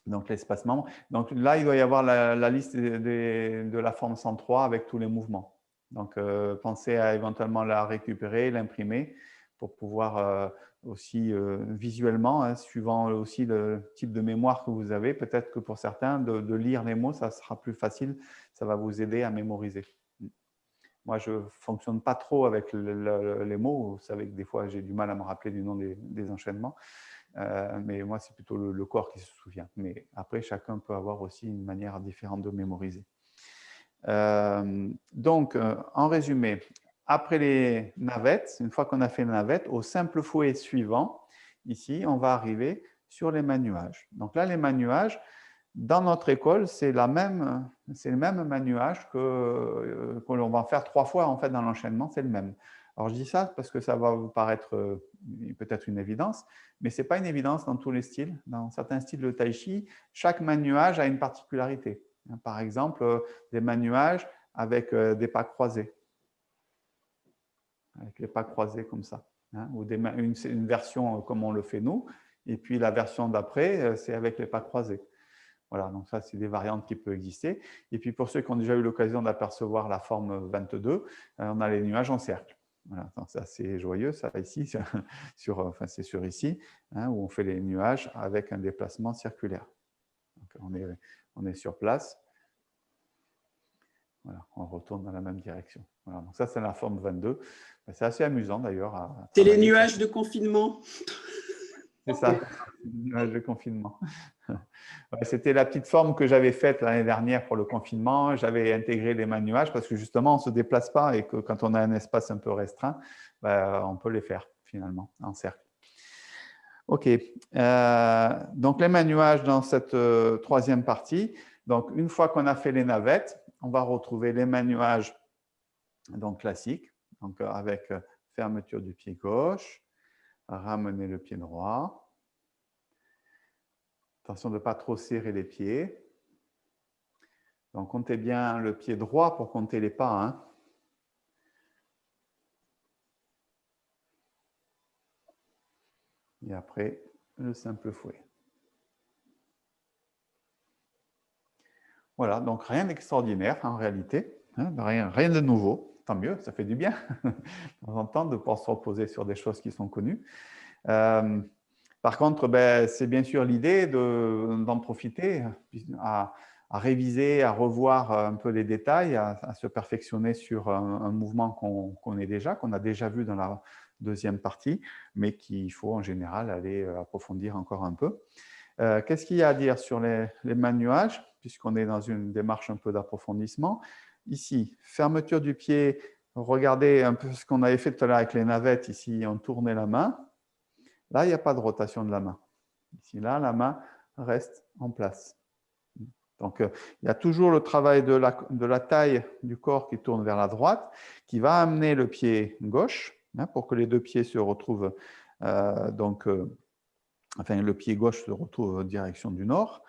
Donc, l'espace membre. Donc, là, il doit y avoir la liste de la forme 103 avec tous les mouvements. Donc, pensez à éventuellement la récupérer, l'imprimer pour pouvoir aussi visuellement, hein, suivant aussi le type de mémoire que vous avez, peut-être que pour certains, de lire les mots, ça sera plus facile, ça va vous aider à mémoriser. Moi, je ne fonctionne pas trop avec les mots. Vous savez que des fois, j'ai du mal à me rappeler du nom des enchaînements. Mais moi, c'est plutôt le corps qui se souvient. Mais après, chacun peut avoir aussi une manière différente de mémoriser. Donc, en résumé, après les navettes, une fois qu'on a fait les navettes, au simple fouet suivant, ici, on va arriver sur les mains nuages. Donc là, les mains nuages, dans notre école, c'est le même manuage que l'on va faire 3 fois en fait dans l'enchaînement, c'est le même. Alors je dis ça parce que ça va vous paraître peut-être une évidence, mais ce n'est pas une évidence dans tous les styles. Dans certains styles de tai chi, chaque manuage a une particularité. Par exemple, des manuages avec des pas croisés, avec les pas croisés comme ça, ou une version comme on le fait nous, et puis la version d'après, c'est avec les pas croisés. Voilà, donc ça, c'est des variantes qui peuvent exister. Et puis, pour ceux qui ont déjà eu l'occasion d'apercevoir la forme 22, on a les nuages en cercle. Voilà, c'est assez joyeux, ça, ici, c'est sur ici, où on fait les nuages avec un déplacement circulaire. Donc, on est sur place. Voilà, on retourne dans la même direction. Voilà, donc ça, c'est la forme 22. C'est assez amusant, d'ailleurs. C'est les nuages de confinement. C'est ça, les nuages de confinement. C'était la petite forme que j'avais faite l'année dernière pour le confinement. J'avais intégré les nuages parce que justement, on ne se déplace pas et que quand on a un espace un peu restreint, on peut les faire finalement en cercle. OK. Donc, les nuages dans cette troisième partie. Donc, une fois qu'on a fait les navettes, on va retrouver les nuages donc, classiques, donc, avec fermeture du pied gauche, ramener le pied droit. Attention de ne pas trop serrer les pieds. Donc, comptez bien le pied droit pour compter les pas. Hein. Et après, le simple fouet. Voilà, donc rien d'extraordinaire en réalité. Hein, rien de nouveau. Tant mieux, ça fait du bien de temps en temps de pouvoir se reposer sur des choses qui sont connues. Par contre, c'est bien sûr l'idée d'en profiter à réviser, à revoir un peu les détails, à se perfectionner sur un mouvement qu'on connaît déjà, qu'on a déjà vu dans la deuxième partie, mais qu'il faut en général aller approfondir encore un peu. Qu'est-ce qu'il y a à dire sur les nuages, puisqu'on est dans une démarche un peu d'approfondissement? Ici, fermeture du pied, regardez un peu ce qu'on avait fait tout à l'heure avec les navettes, ici on tournait la main. Là, il n'y a pas de rotation de la main. Ici, là, la main reste en place. Donc, il y a toujours le travail de la taille du corps qui tourne vers la droite, qui va amener le pied gauche, pour que les deux pieds se retrouvent, le pied gauche se retrouve en direction du nord,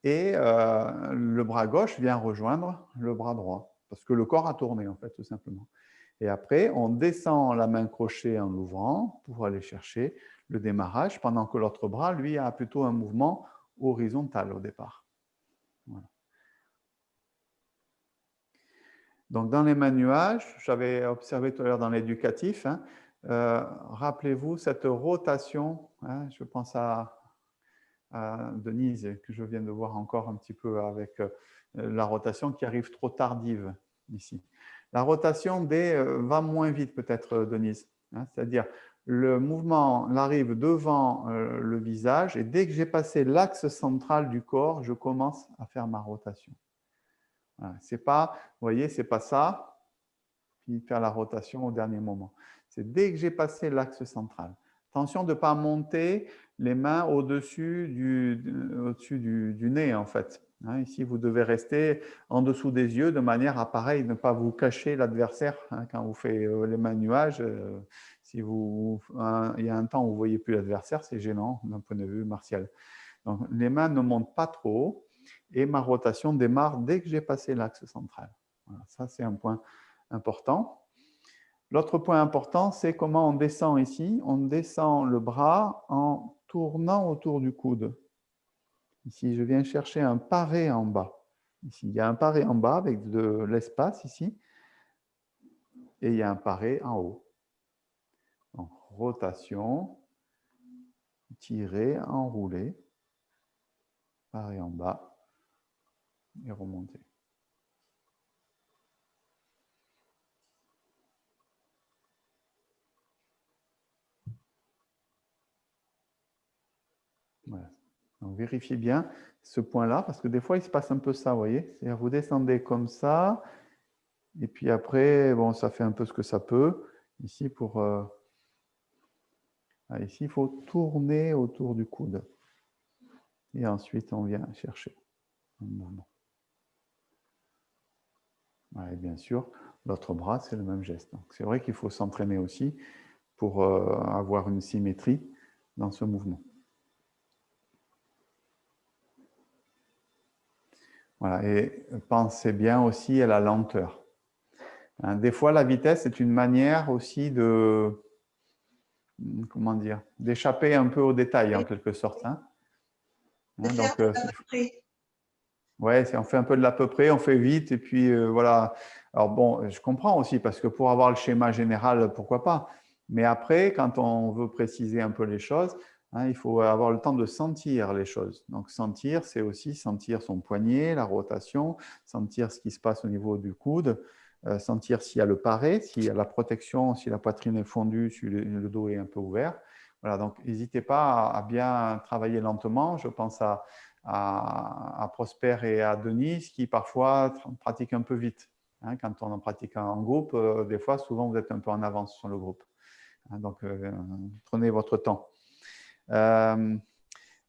et le bras gauche vient rejoindre le bras droit, parce que le corps a tourné, en fait, tout simplement. Et après, on descend la main crochet en l'ouvrant pour aller chercher le démarrage, pendant que l'autre bras, lui, a plutôt un mouvement horizontal au départ. Voilà. Donc, dans les nuages, j'avais observé tout à l'heure dans l'éducatif, rappelez-vous cette rotation, je pense à Denise, que je viens de voir encore un petit peu avec la rotation qui arrive trop tardive ici. La rotation va moins vite peut-être, Denise. C'est-à-dire, le mouvement arrive devant le visage et dès que j'ai passé l'axe central du corps, je commence à faire ma rotation. Voilà. C'est pas, vous voyez, c'est pas ça, puis faire la rotation au dernier moment. C'est dès que j'ai passé l'axe central. Attention de ne pas monter les mains au-dessus du nez, en fait. Ici, vous devez rester en dessous des yeux de manière à, pareil, ne pas vous cacher l'adversaire quand vous faites les nuages. Il y a un temps où vous ne voyez plus l'adversaire, c'est gênant d'un point de vue martial. Donc, les mains ne montent pas trop haut et ma rotation démarre dès que j'ai passé l'axe central. Voilà, ça, c'est un point important. L'autre point important, c'est comment on descend ici. On descend le bras en tournant autour du coude. Ici, je viens chercher un paré en bas. Ici, il y a un paré en bas avec de l'espace ici. Et il y a un paré en haut. Donc, rotation, tirer, enrouler, paré en bas et remonter. Voilà. Donc, vérifiez bien ce point-là, parce que des fois, il se passe un peu ça, vous voyez. C'est-à-dire, vous descendez comme ça, et puis après, bon, ça fait un peu ce que ça peut. Ici, ici, il faut tourner autour du coude. Et ensuite, on vient chercher un mouvement. Voilà, et bien sûr, l'autre bras, c'est le même geste. C'est vrai qu'il faut s'entraîner aussi pour avoir une symétrie dans ce mouvement. Voilà, et pensez bien aussi à la lenteur. Hein, des fois, la vitesse est une manière aussi de, comment dire, d'échapper un peu aux détails en quelque sorte. Hein. De Hein, faire donc, de l'à peu près. ouais, on fait un peu de l'à peu près, on fait vite et puis voilà. Alors bon, je comprends aussi parce que pour avoir le schéma général, pourquoi pas. Mais après, quand on veut préciser un peu les choses, hein, il faut avoir le temps de sentir les choses. Donc sentir, c'est aussi sentir son poignet, la rotation, sentir ce qui se passe au niveau du coude, sentir s'il y a le paré, s'il y a la protection, si la poitrine est fondue, si le dos est un peu ouvert. Voilà, donc n'hésitez pas à bien travailler lentement. Je pense à Prosper et à Denise qui parfois pratiquent un peu vite. Hein, quand on en pratique en groupe, des fois, souvent, vous êtes un peu en avance sur le groupe. Hein, donc, prenez votre temps.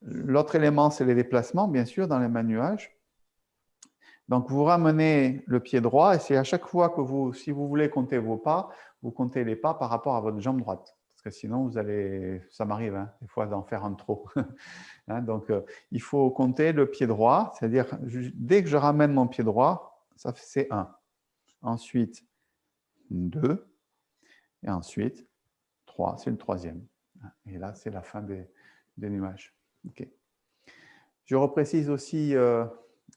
L'autre élément, c'est les déplacements, bien sûr, dans les mains nuages. Donc, vous ramenez le pied droit et c'est à chaque fois que vous, si vous voulez compter vos pas, vous comptez les pas par rapport à votre jambe droite. Parce que sinon, vous allez, ça m'arrive hein, des fois d'en faire un trop. Hein, donc, il faut compter le pied droit, c'est-à-dire dès que je ramène mon pied droit, ça c'est 1. Ensuite, 2. Et ensuite, 3, c'est le troisième. Et là, c'est la fin des nuages. Okay. Je reprécise aussi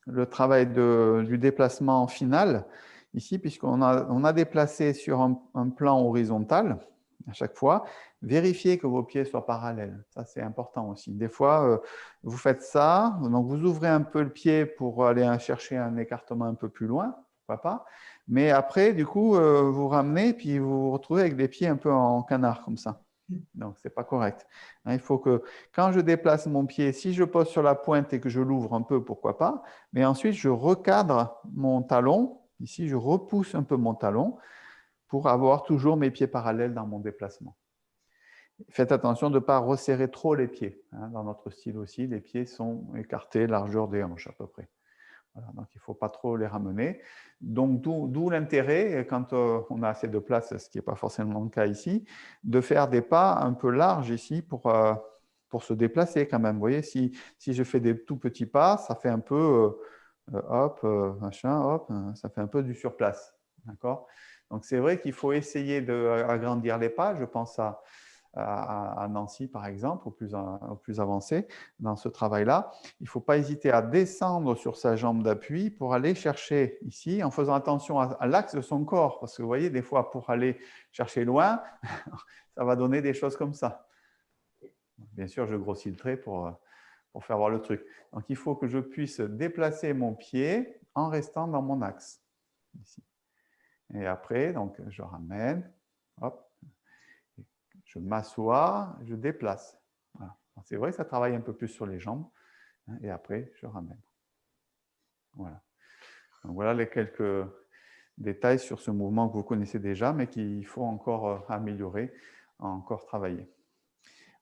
le travail du déplacement final, ici, puisqu'on a déplacé sur un plan horizontal à chaque fois. Vérifiez que vos pieds soient parallèles. Ça, c'est important aussi. Des fois, vous faites ça, donc vous ouvrez un peu le pied pour aller chercher un écartement un peu plus loin, pourquoi pas. Mais après, du coup, vous ramenez, puis vous vous retrouvez avec les pieds un peu en canard, comme ça. Donc, ce n'est pas correct. Il faut que, quand je déplace mon pied, si je pose sur la pointe et que je l'ouvre un peu, pourquoi pas, mais ensuite, je recadre mon talon. Ici, je repousse un peu mon talon pour avoir toujours mes pieds parallèles dans mon déplacement. Faites attention de ne pas resserrer trop les pieds. Hein. Dans notre style aussi, les pieds sont écartés, largeur des hanches à peu près. Voilà, donc, il ne faut pas trop les ramener. Donc, d'où l'intérêt, quand on a assez de place, ce qui n'est pas forcément le cas ici, de faire des pas un peu larges ici pour se déplacer quand même. Vous voyez, si je fais des tout petits pas, ça fait un peu hop, machin, hop, ça fait un peu du surplace. D'accord ? Donc, c'est vrai qu'il faut essayer d'agrandir les pas. Je pense à Nancy, par exemple, au plus avancé dans ce travail-là. Il ne faut pas hésiter à descendre sur sa jambe d'appui pour aller chercher ici, en faisant attention à l'axe de son corps. Parce que vous voyez, des fois, pour aller chercher loin, ça va donner des choses comme ça. Bien sûr, je grossis le trait pour faire voir le truc. Donc, il faut que je puisse déplacer mon pied en restant dans mon axe. Ici. Et après, donc, je ramène. Hop. Je m'assois, je déplace. Voilà. C'est vrai que ça travaille un peu plus sur les jambes. Hein, et après, je ramène. Voilà. Donc, voilà les quelques détails sur ce mouvement que vous connaissez déjà, mais qu'il faut encore améliorer, encore travailler.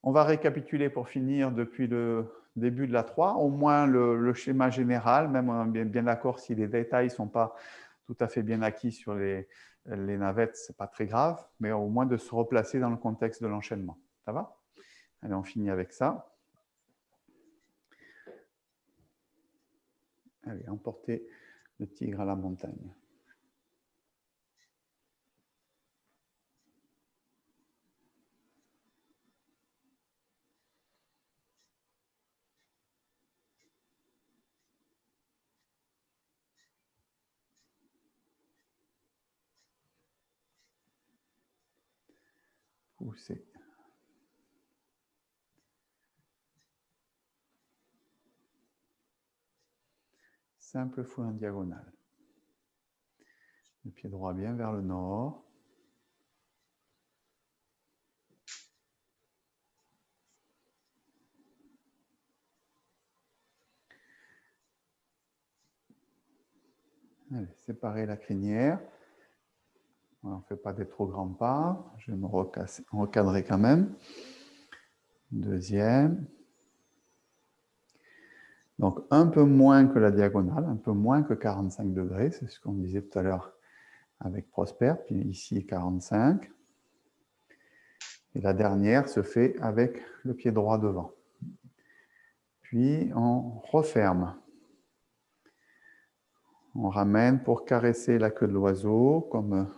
On va récapituler pour finir depuis le début de la 3, au moins le schéma général, même on est bien d'accord si les détails ne sont pas tout à fait bien acquis sur les navettes, ce n'est pas très grave, mais au moins de se replacer dans le contexte de l'enchaînement. Ça va? Allez, on finit avec ça. Allez, emporter le tigre à la montagne. Pousser. Simple fouet en diagonale. Le pied droit bien vers le nord. Allez, séparer la crinière. On ne fait pas des trop grands pas. Je vais me recadrer quand même. Deuxième. Donc, un peu moins que la diagonale, un peu moins que 45 degrés, c'est ce qu'on disait tout à l'heure avec Prosper, puis ici 45. Et la dernière se fait avec le pied droit devant. Puis, on referme. On ramène pour caresser la queue de l'oiseau, comme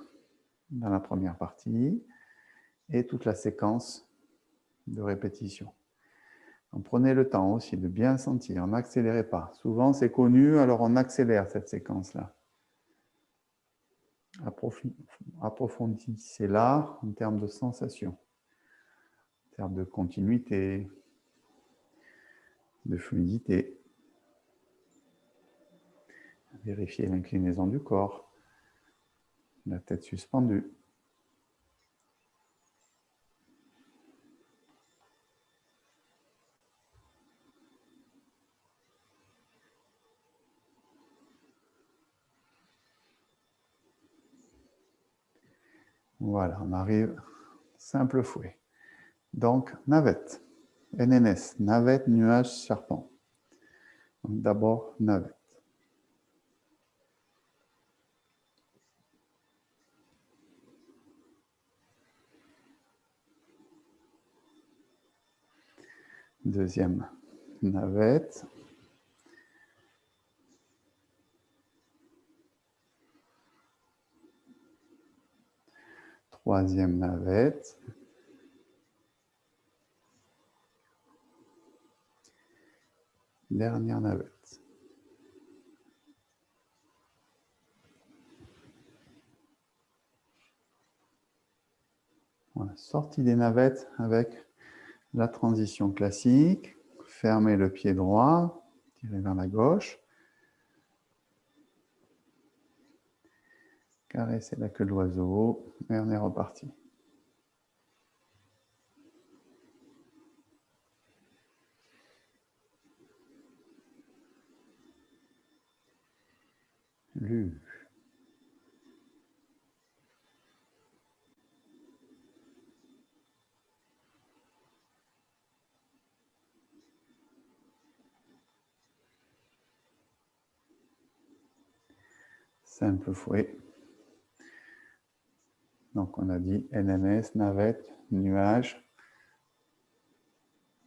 dans la première partie, et toute la séquence de répétition. Donc, prenez le temps aussi de bien sentir, n'accélérez pas. Souvent, c'est connu, alors on accélère cette séquence-là. Approfondissez-la en termes de sensation, en termes de continuité, de fluidité. Vérifiez l'inclinaison du corps, la tête suspendue. Voilà, on arrive, simple fouet. Donc, navette, NNS, navette, nuage, serpent. D'abord, navette. Deuxième, navette. Troisième navette. Dernière navette. Voilà, sortie des navettes avec la transition classique. Fermez le pied droit, tirez vers la gauche. Caressez la queue de l'oiseau et on est reparti. Luge. Simple fouet. Donc on a dit NMS, navette, nuage.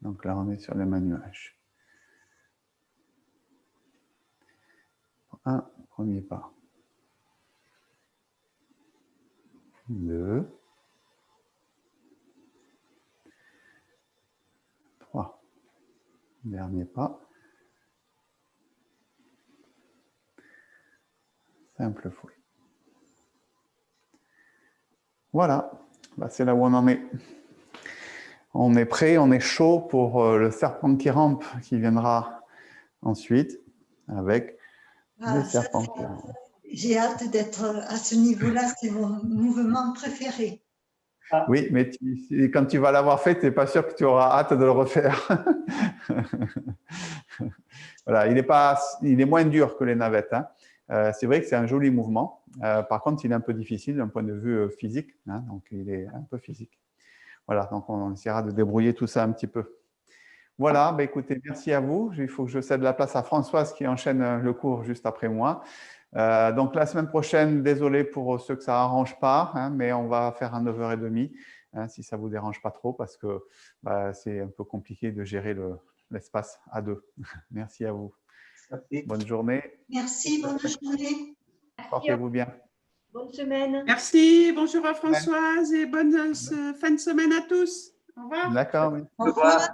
Donc là on est sur les mêmes nuages. Un premier pas. 2. 3. Dernier pas. Simple fouet. Voilà, bah, c'est là où on en est. On est prêt, on est chaud pour le serpent qui rampe qui viendra ensuite avec le serpent qui rampe. J'ai hâte d'être à ce niveau-là, c'est mon mouvement préféré. Oui, mais quand tu vas l'avoir fait, tu n'es pas sûr que tu auras hâte de le refaire. Voilà, il est moins dur que les navettes. Hein. C'est vrai que c'est un joli mouvement. Par contre, il est un peu difficile d'un point de vue physique. Hein, donc, il est un peu physique. Voilà, donc on essaiera de débrouiller tout ça un petit peu. Voilà, bah, écoutez, merci à vous. Il faut que je cède la place à Françoise qui enchaîne le cours juste après moi. Donc, la semaine prochaine, désolé pour ceux que ça n'arrange pas, hein, mais on va faire à 9h30, hein, si ça ne vous dérange pas trop, parce que bah, c'est un peu compliqué de gérer l'espace à deux. Merci à vous. Merci. Bonne journée. Merci, bonne journée. Portez-vous bien. Bonne semaine. Merci, bonjour à Françoise et bonne fin de semaine à tous. Au revoir. D'accord. Au revoir.